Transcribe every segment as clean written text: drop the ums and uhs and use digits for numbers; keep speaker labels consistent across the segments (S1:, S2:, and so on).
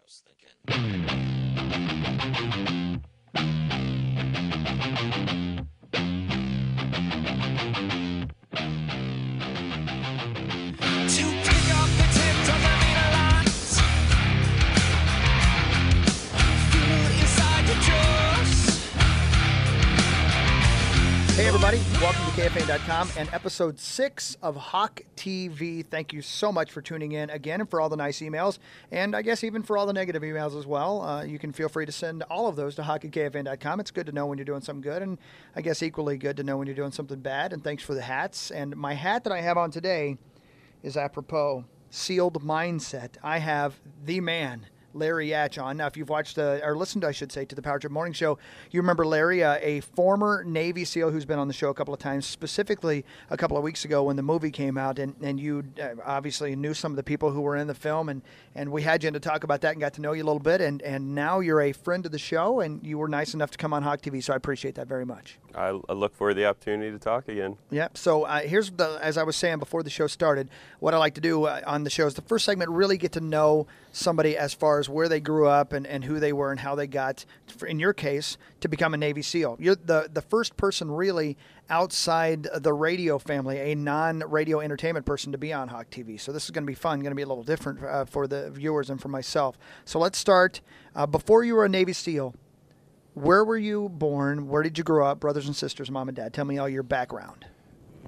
S1: was thinking. To pick up the tips of the middle lines, feel inside the jaws.
S2: Hey everybody, welcome to KFA.com and episode 6 of Hawk TV. Thank you so much for tuning in again and for all the nice emails, and I guess even for all the negative emails as well. You can feel free to send all of those to hawk@kfa.com. It's good to know when you're doing something good, and I guess equally good to know when you're doing something bad, and thanks for the hats. And my hat that I have on today is apropos sealed mindset. I have the man, Larry Yatch, on. Now, if you've watched or listened, I should say, to the Power Trip Morning Show, you remember Larry, a former Navy SEAL who's been on the show a couple of times, specifically a couple of weeks ago when the movie came out, and you obviously knew some of the people who were in the film, and we had you in to talk about that and got to know you a little bit, and now you're a friend of the show, and you were nice enough to come on Hawk TV, so I appreciate that very much.
S3: I look for the opportunity to talk again.
S2: Yeah. So here's as I was saying before the show started, what I like to do on the show is the first segment really get to know somebody as far as where they grew up and who they were and how they got, in your case, to become a Navy SEAL. You're the first person really outside the radio family, a non-radio entertainment person, to be on Hawk TV. So this is going to be fun, going to be a little different for the viewers and for myself. So let's start. Before you were a Navy SEAL, where were you born? Where did you grow up? Brothers and sisters, mom and dad. Tell me all your background.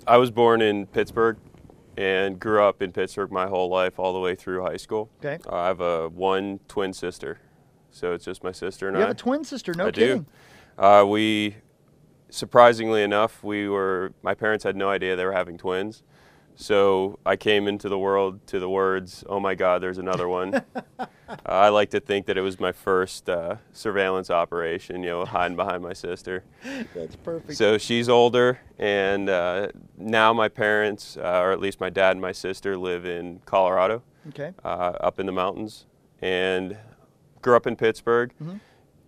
S3: I was born in Pittsburgh and grew up in Pittsburgh my whole life, all the way through high school.
S2: Okay.
S3: I have one twin sister, so it's just my sister and I.
S2: You have a twin sister? No
S3: I
S2: kidding.
S3: do. We, surprisingly enough, my parents had no idea they were having twins. So I came into the world to the words, "Oh my God, there's another one." I like to think that it was my first surveillance operation, hiding behind my sister.
S2: That's perfect.
S3: So she's older, and now my parents, or at least my dad and my sister, live in Colorado,
S2: Okay.
S3: up in the mountains, and grew up in Pittsburgh.
S2: Mm-hmm.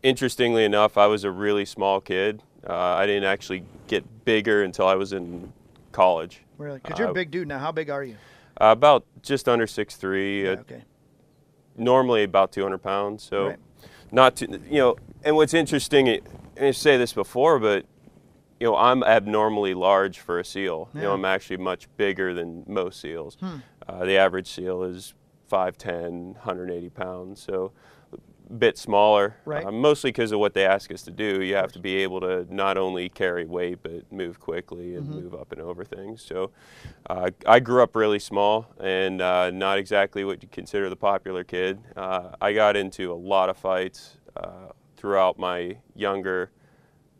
S3: Interestingly enough, I was a really small kid. I didn't actually get bigger until I was in college.
S2: Really? Because you're a big dude now. How big are you?
S3: About just under 6'3".
S2: Yeah, okay.
S3: Normally about 200 pounds. So
S2: Right.
S3: not too, and what's interesting, and I say this before, but, I'm abnormally large for a SEAL.
S2: Yeah.
S3: I'm actually much bigger than most SEAls. The average SEAL is 5'10", 180 pounds. So a bit smaller,
S2: Right.
S3: Mostly because of what they ask us to do. You have to be able to not only carry weight, but move quickly and move up and over things. So I grew up really small and not exactly what you consider the popular kid. I got into a lot of fights throughout my younger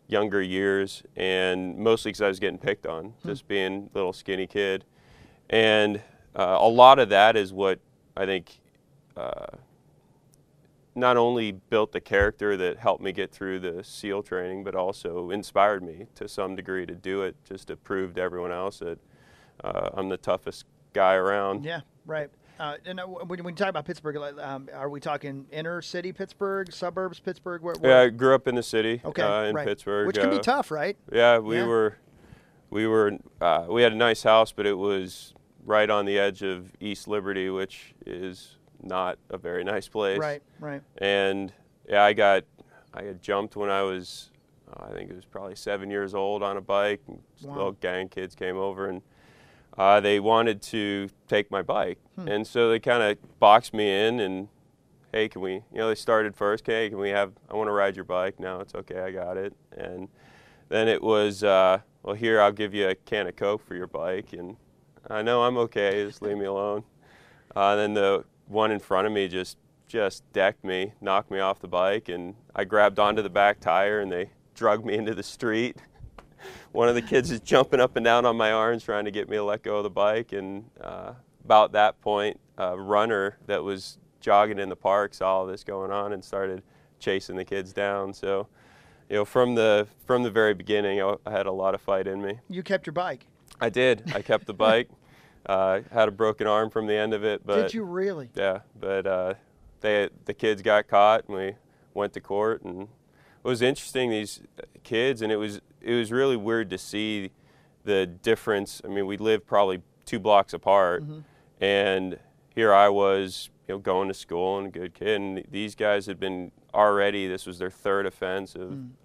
S3: years, and mostly because I was getting picked on, just being a little skinny kid. And a lot of that is what I think not only built the character that helped me get through the SEAL training, but also inspired me to some degree to do it, just to prove to everyone else that I'm the toughest guy around.
S2: Yeah, right. And when you talk about Pittsburgh, are we talking inner city Pittsburgh, suburbs Pittsburgh? Where?
S3: Yeah, I grew up in the city,
S2: Okay,
S3: in
S2: right.
S3: Pittsburgh.
S2: Which can be tough, right?
S3: Yeah,
S2: Yeah.
S3: we had a nice house, but it was right on the edge of East Liberty, which is not a very nice place.
S2: Right, right.
S3: And yeah, I got jumped when I was, I think it was probably 7 years old on a bike. And just
S2: Wow.
S3: little gang kids came over and they wanted to take my bike. And so they kind of boxed me in and, hey, can we, they started first, hey, I want to ride your bike. No, it's okay, I got it. And then it was, well, here, I'll give you a can of Coke for your bike. And I know I'm okay, just leave me alone. Then the one in front of me just decked me, knocked me off the bike, and I grabbed onto the back tire and they dragged me into the street. One of the kids is jumping up and down on my arms trying to get me to let go of the bike, and about that point, a runner that was jogging in the park saw all this going on and started chasing the kids down. So, from the very beginning, I had a lot of fight in me.
S2: You kept your bike.
S3: I did. I kept the bike. Had a broken arm from the end of it, but
S2: Did you really?
S3: yeah. But the kids got caught, and we went to court. And it was interesting, these kids, and it was really weird to see the difference. I mean, we lived probably 2 blocks apart, and here I was going to school and a good kid. And these guys had been already, this was their third offense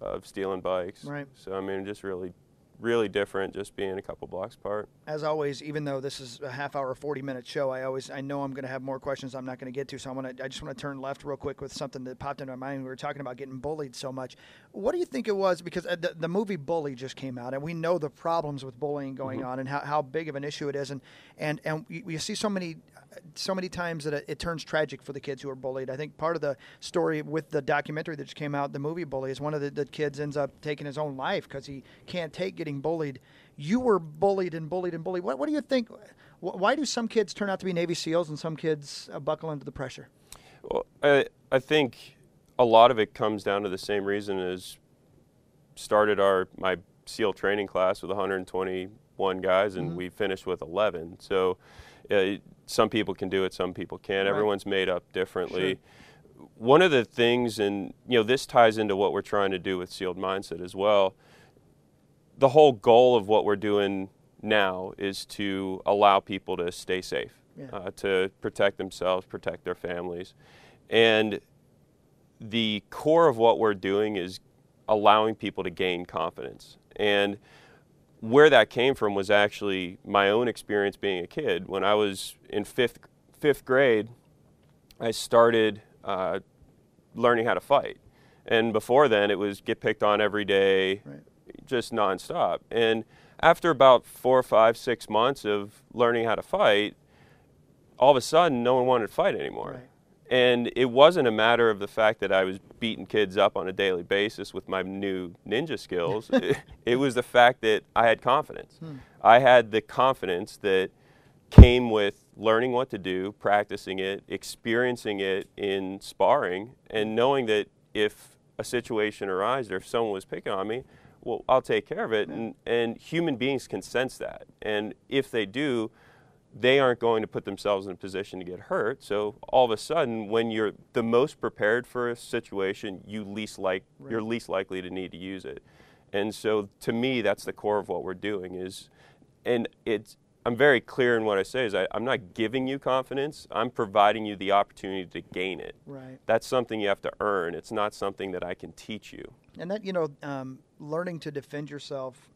S3: of stealing bikes.
S2: Right.
S3: So, I mean, just really different just being a couple blocks apart.
S2: As always, even though this is a half hour, 40-minute show, I know I'm going to have more questions I'm not going to get to. So I just want to turn left real quick with something that popped into my mind. We were talking about getting bullied so much. What do you think it was? Because the movie Bully just came out, and we know the problems with bullying going on and how big of an issue it is. And you see so many times that it turns tragic for the kids who are bullied. I think part of the story with the documentary that just came out, the movie Bully, is one of the kids ends up taking his own life because he can't take getting bullied. You were bullied and bullied and bullied. What do you think? Why do some kids turn out to be Navy SEALs and some kids buckle under the pressure?
S3: Well, I think a lot of it comes down to the same reason as started my SEAL training class with 121 guys, and we finished with 11. So some people can do it, some people can't. Right. Everyone's made up differently. Sure. One of the things, and this ties into what we're trying to do with Sealed Mindset as well. The whole goal of what we're doing now is to allow people to stay safe, to protect themselves, protect their families. And the core of what we're doing is allowing people to gain confidence. And where that came from was actually my own experience being a kid. When I was in fifth grade, I started learning how to fight. And before then, it was get picked on every day, just nonstop. And after about 4, 5, 6 months of learning how to fight, all of a sudden, no one wanted to fight anymore. Right. And it wasn't a matter of the fact that I was beating kids up on a daily basis with my new ninja skills. It was the fact that I had confidence. I had the confidence that came with learning what to do, practicing it, experiencing it in sparring, and knowing that if a situation arises or if someone was picking on me, well, I'll take care of it. And human beings can sense that. And if they do, they aren't going to put themselves in a position to get hurt. So all of a sudden, when you're the most prepared for a situation, you're least likely to need to use it. And so to me, that's the core of what we're doing I'm very clear in what I say is I'm not giving you confidence. I'm providing you the opportunity to gain it. Right. That's something you have to earn. It's not something that I can teach you.
S2: And that, learning to defend yourself,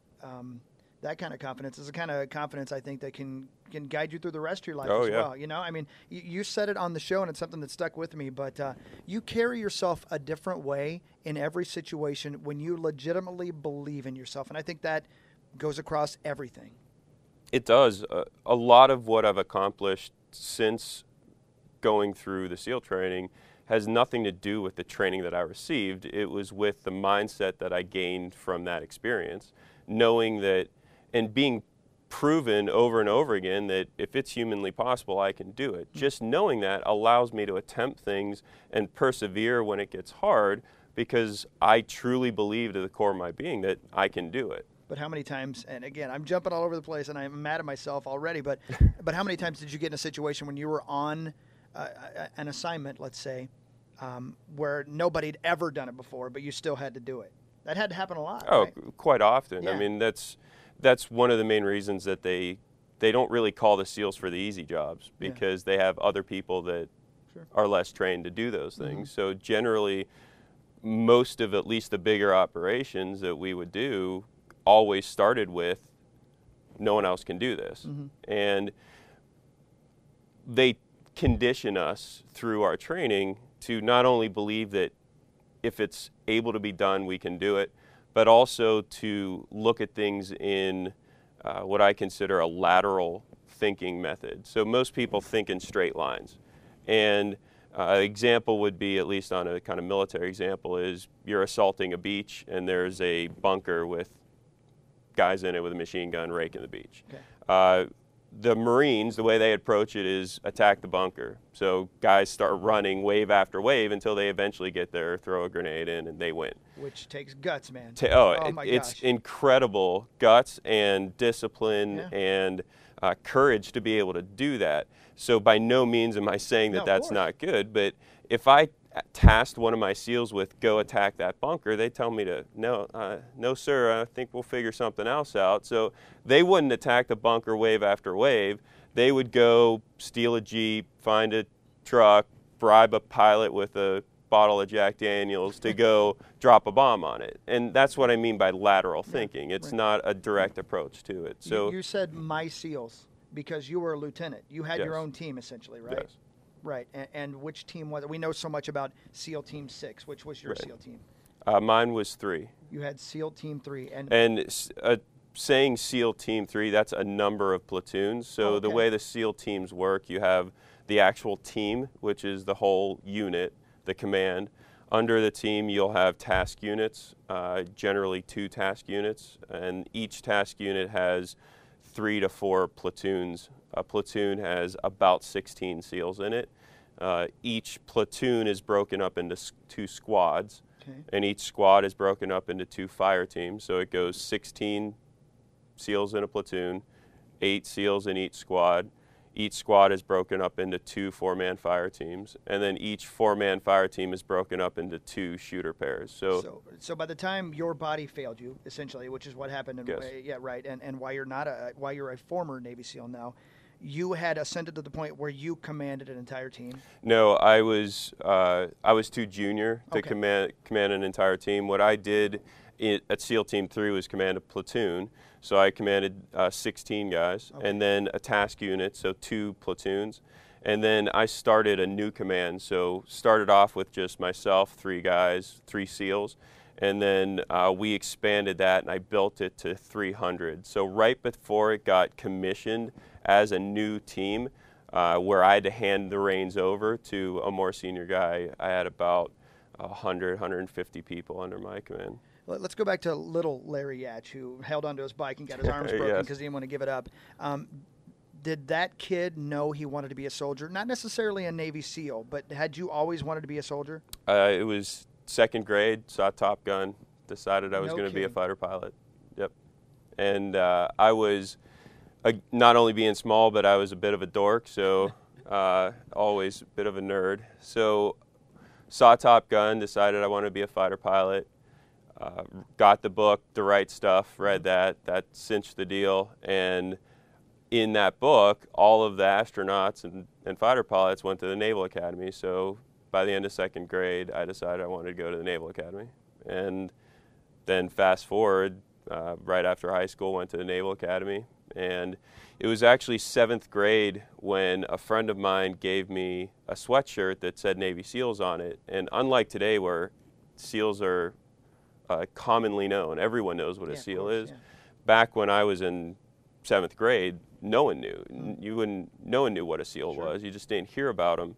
S2: that kind of confidence is the kind of confidence I think that can guide you through the rest of your life as well. I mean, you said it on the show, and it's something that stuck with me, but you carry yourself a different way in every situation when you legitimately believe in yourself. And I think that goes across everything.
S3: It does. A lot of what I've accomplished since going through the SEAL training has nothing to do with the training that I received. It was with the mindset that I gained from that experience, knowing that and being proven over and over again that if it's humanly possible, I can do it. Just knowing that allows me to attempt things and persevere when it gets hard because I truly believe to the core of my being that I can do it.
S2: But how many times, and again, I'm jumping all over the place and I'm mad at myself already, but how many times did you get in a situation when you were on an assignment, let's say, where nobody had ever done it before, but you still had to do it? That had to happen a lot, right?
S3: Quite often.
S2: Yeah.
S3: I mean, that's one of the main reasons that they don't really call the SEALs for the easy jobs because they have other people that are less trained to do those things. So generally, most of at least the bigger operations that we would do always started with no one else can do this. And they condition us through our training to not only believe that if it's able to be done, we can do it, but also to look at things in what I consider a lateral thinking method. So most people think in straight lines. And an example would be, at least on a kind of military example, is you're assaulting a beach and there's a bunker with guys in it with a machine gun raking the beach. Okay. The Marines, the way they approach it is attack the bunker. So guys start running wave after wave until they eventually get there, throw a grenade in, and they win.
S2: Which takes guts, man.
S3: It's incredible guts and discipline and courage to be able to do that. So by no means am I saying that that's not good, but if I tasked one of my SEALs with go attack that bunker, they tell me to no sir, I think we'll figure something else out. So they wouldn't attack the bunker wave after wave. They would go steal a Jeep, find a truck, bribe a pilot with a bottle of Jack Daniels to go drop a bomb on it. And that's what I mean by lateral thinking. It's not a direct approach to it. So
S2: you said my SEALs because you were a lieutenant. You had your
S3: Yes.
S2: own team essentially, right?
S3: Yes.
S2: Right. And which team was it? We know so much about SEAL Team 6. Which was your
S3: Right.
S2: SEAL team?
S3: Mine was 3.
S2: You had SEAL Team 3.
S3: And saying SEAL Team 3, that's a number of platoons. So the
S2: okay.
S3: way the SEAL teams work, you have the actual team, which is the whole unit, the command. Under the team, you'll have task units, generally 2 task units, and each task unit has 3 to 4 platoons. A platoon has about 16 SEALs in it. Each platoon is broken up into 2 squads,
S2: Okay.
S3: and each squad is broken up into 2 fire teams. So it goes 16 SEALs in a platoon, 8 SEALs in each squad. Each squad is broken up into 2 4-man fire teams, and then each 4-man fire team is broken up into 2 shooter pairs.
S2: So by the time your body failed you, essentially, which is what happened,
S3: Yes.
S2: yeah, right, and why you're a former Navy SEAL now, you had ascended to the point where you commanded an entire team.
S3: No, I was too junior to
S2: Okay.
S3: command an entire team. What I did at SEAL Team 3 was command a platoon. So I commanded 16 guys,
S2: Okay.
S3: and then a task unit, so 2 platoons. And then I started a new command. So started off with just myself, 3 guys, 3 SEALs. And then we expanded that, and I built it to 300. So right before it got commissioned as a new team, where I had to hand the reins over to a more senior guy, I had about 100, 150 people under my command.
S2: Let's go back to little Larry Yatch, who held onto his bike and got his arms broken
S3: Yes.
S2: because he didn't want to give it up. Did that kid know he wanted to be a soldier? Not necessarily a Navy SEAL, but had you always wanted to be a soldier?
S3: It was 2nd grade, saw Top Gun, decided I was
S2: No
S3: going to be a
S2: kidding.
S3: fighter pilot. Yep. And I was not only being small, but I was a bit of a dork, so always a bit of a nerd. So saw Top Gun, decided I wanted to be a fighter pilot. Got the book, The Right Stuff, read that cinched the deal. And in that book, all of the astronauts and fighter pilots went to the Naval Academy. So by the end of 2nd grade, I decided I wanted to go to the Naval Academy. And then fast forward, right after high school, went to the Naval Academy. And it was actually 7th grade when a friend of mine gave me a sweatshirt that said Navy SEALs on it. And unlike today where SEALs are commonly known, everyone knows what a
S2: Yeah, of
S3: SEAL
S2: course,
S3: is.
S2: yeah.
S3: Back when I was in 7th grade, no one knew. No one knew what a SEAL was. You just didn't hear about them.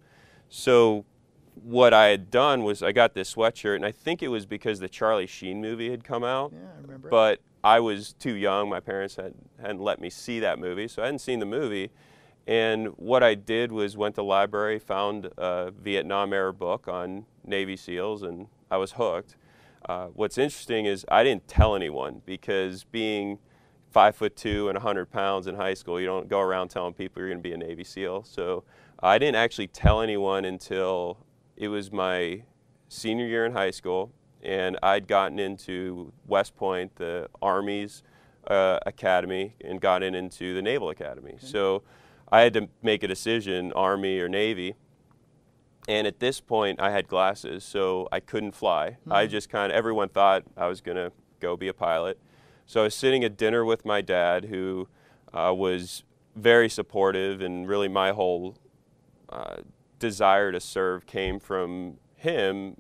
S3: So what I had done was I got this sweatshirt, and I think it was because the Charlie Sheen movie had come out.
S2: Yeah, I remember.
S3: But I was too young. My parents hadn't let me see that movie, so I hadn't seen the movie. And what I did was went to the library, found a Vietnam-era book on Navy SEALs, and I was hooked. What's interesting is I didn't tell anyone, because being 5'2" and 100 pounds in high school, you don't go around telling people you're going to be a Navy SEAL. So I didn't actually tell anyone until it was my senior year in high school, and I'd gotten into West Point, the Army's academy, and gotten into the Naval Academy.
S2: Okay.
S3: So I had to make a decision, Army or Navy. And at this point, I had glasses, so I couldn't fly. I just everyone thought I was going to go be a pilot. So I was sitting at dinner with my dad, who was very supportive, and really my whole desire to serve came from him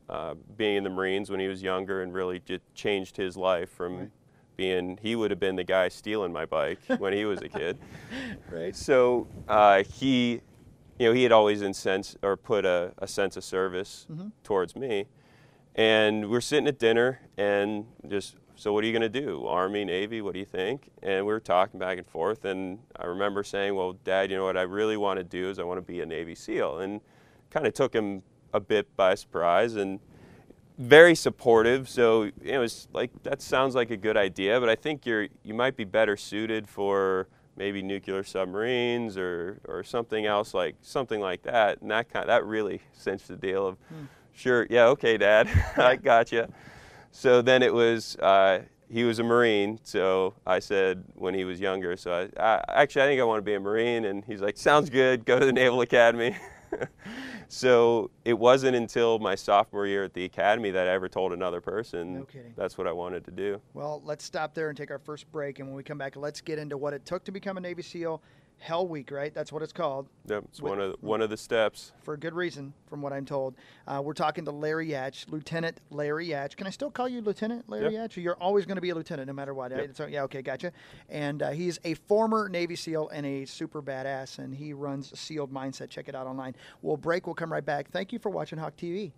S3: being in the Marines when he was younger, and really just changed his life from being, he would have been the guy stealing my bike when he was a kid.
S2: Right.
S3: So he had always put a sense of service towards me. And we're sitting at dinner, and just, so what are you going to do? Army, Navy, what do you think? And we were talking back and forth, and I remember saying, well, Dad, you know what I really want to do is I want to be a Navy SEAL. And kind of took him a bit by surprise, and very supportive. So it was like, that sounds like a good idea, but I think you might be better suited for maybe nuclear submarines or something else, something like that. And that really cinched the deal of, sure, yeah, okay, Dad, I gotcha. So then it was, he was a Marine, so I said when he was younger, so I think I want to be a Marine, and he's like, sounds good, go to the Naval Academy. So it wasn't until my sophomore year at the academy that I ever told another person
S2: No kidding.
S3: that's what I wanted to do.
S2: Well, let's stop there and take our first break. And when we come back, let's get into what it took to become a Navy SEAL. Hell Week, right? That's what it's called.
S3: Yep, it's one of the steps.
S2: For a good reason, from what I'm told. We're talking to Larry Yatch, Lieutenant Larry Yatch. Can I still call you Lieutenant Larry Yatch? Or you're always going to be a lieutenant no matter what. Right? So, yeah, okay, gotcha. And he's a former Navy SEAL and a super badass, and he runs Sealed Mindset. Check it out online. We'll break. We'll come right back. Thank you for watching Hawk TV.